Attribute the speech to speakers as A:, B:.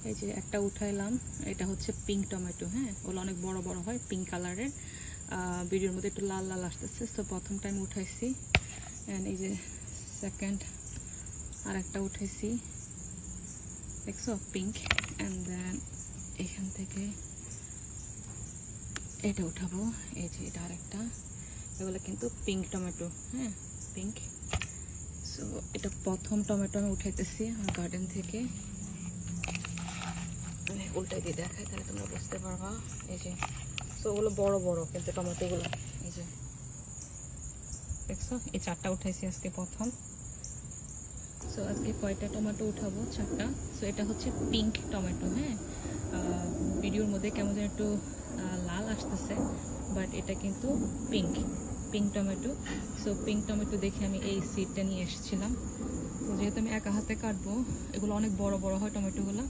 A: এই যে একটা উঠাইলাম, এটা হচ্ছে পিঙ্ক টমেটো। হ্যাঁ, ওগুলো অনেক বড় বড় হয়, পিঙ্ক কালারের। ভিডিওর মধ্যে একটু লাল লাল আসতেছে, তো প্রথম টাইম উঠাইছি। অ্যান্ড এই যে সেকেন্ড আর একটা উঠাইছি, দেখছো, পিঙ্ক। অ্যান্ড দেন এখান থেকে এটা উঠাবো, এই যে এটা আরেকটা। এগুলো কিন্তু পিঙ্ক টমেটো। হ্যাঁ, পিঙ্ক। সো এটা প্রথম টমেটো আমি উঠাইতেছি আমার গার্ডেন থেকে। মানে উল্টাই দিয়ে দেখাই, তাহলে তোমরা বুঝতে পারবা। এই যে, সো ওগুলো বড় বড় কিন্তু টমেটোগুলো, এই যে দেখছো, এই 4টা উঠাইছি আজকে প্রথম। সো আজকে কয়টা টমেটো উঠাবো? 4টা। সো এটা হচ্ছে পিঙ্ক টমেটো। হ্যাঁ, ভিডিওর মধ্যে কেমন যেন একটু লাল আসতেছে, বাট এটা কিন্তু pink pink tomato. So pink tomato দেখে আমি এই সিডটা নিয়ে এসেছিলাম। তো যেহেতু আমি একা হাতে কাটবো, এগুলো অনেক বড় বড় হয় টমেটোগুলো।